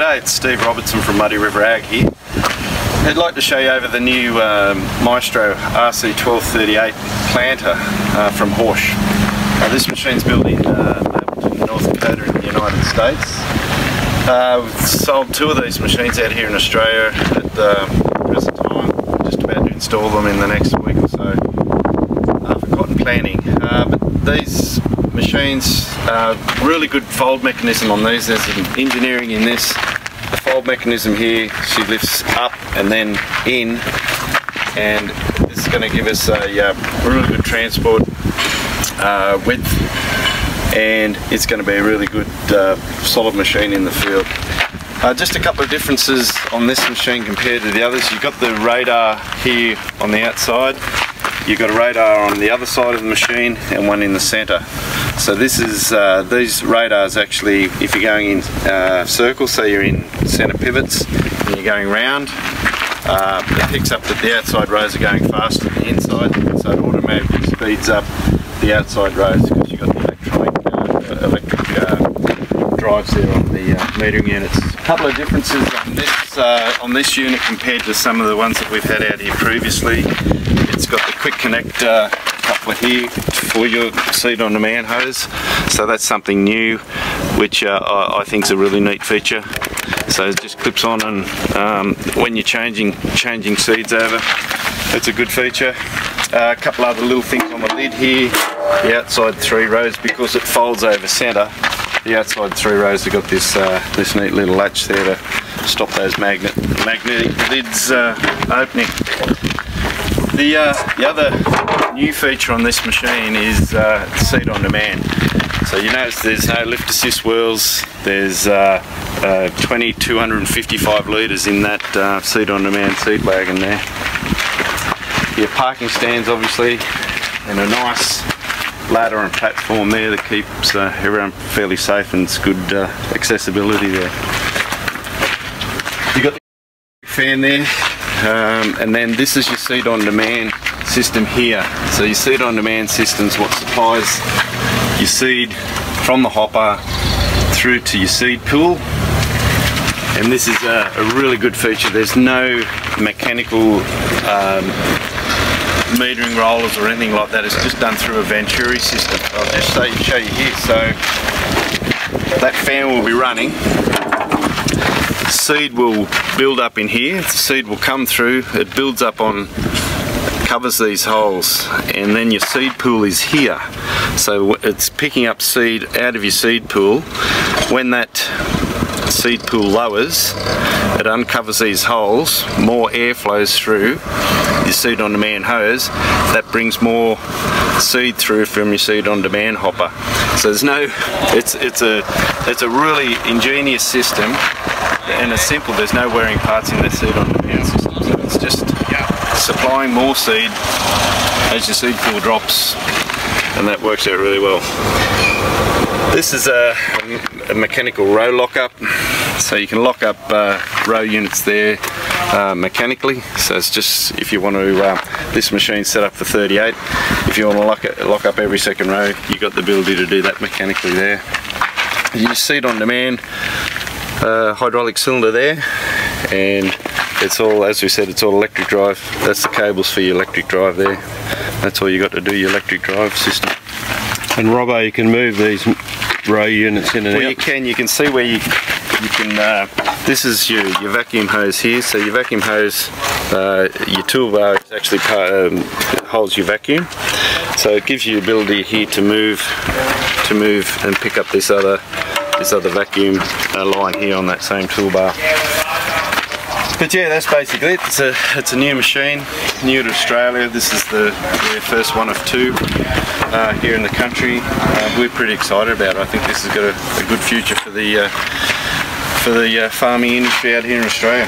G'day, it's Steve Robertson from Muddy River Ag here. I'd like to show you over the new Maestro RC 1238 planter from HORSCH. This machine's built in North Dakota in the United States. We've sold two of these machines out here in Australia at the present time. Just about to install them in the next week or so for cotton planting. But these machines, really good fold mechanism on these. There's some engineering in this. The fold mechanism here, she lifts up and then in, and this is going to give us a really good transport width, and it's going to be a really good solid machine in the field. Just a couple of differences on this machine compared to the others. You've got the radar here on the outside. You've got a radar on the other side of the machine and one in the centre. So this is these radars actually, if you're going in circles, so you're in centre pivots and you're going round, it picks up that the outside rows are going faster than the inside, so it automatically speeds up the outside rows because you've got the electric drives there on the metering units. A couple of differences on this unit compared to some of the ones that we've had out here previously. It's got the quick connect coupler here for your seed on demand hose, so that's something new, which I think is a really neat feature. So it just clips on, and when you're changing seeds over, it's a good feature. A couple other little things on the lid here. The outside three rows, because it folds over centre, the outside three rows have got this this neat little latch there to stop those magnetic lids opening. The other new feature on this machine is seed on demand. So you notice there's no lift assist wheels. There's 255 litres in that seed on demand seed wagon there. Your parking stands obviously, and a nice ladder and platform there that keeps everyone fairly safe, and it's good accessibility there. You've got the fan there. And then this is your seed on demand system here. So your seed on demand system is what supplies your seed from the hopper through to your seed pool, and this is a really good feature. There's no mechanical metering rollers or anything like that. It's just done through a Venturi system. I'll just show you here. So that fan will be running. Seed will build up in here. The seed will come through, it builds up on, covers these holes, and then your seed pool is here. So it's picking up seed out of your seed pool. When that seed pool lowers, it uncovers these holes, more air flows through your seed on demand hose, that brings more seed through from your seed on demand hopper. So there's no, it's a really ingenious system, and it's simple. There's no wearing parts in the seed on demand system, so it's just supplying more seed as your seed pool drops, and that works out really well. This is a mechanical row lockup, so you can lock up row units there mechanically. So it's just, if you want to, this machine's set up for 38. If you want to lock up every second row, you've got the ability to do that mechanically there. You seed on demand hydraulic cylinder there, and it's all, as we said, it's all electric drive. That's the cables for your electric drive there. That's all you got to do, your electric drive system. And Robbo, you can move these row units in and out. Well, you can see where you can, this is your vacuum hose here. So your vacuum hose, your toolbar is actually holds your vacuum. So it gives you the ability here to move and pick up this other vacuum line here on that same toolbar. But yeah, that's basically it. It's a new machine, new to Australia. This is the first one of two here in the country. We're pretty excited about it. I think this has got a good future for the farming industry out here in Australia.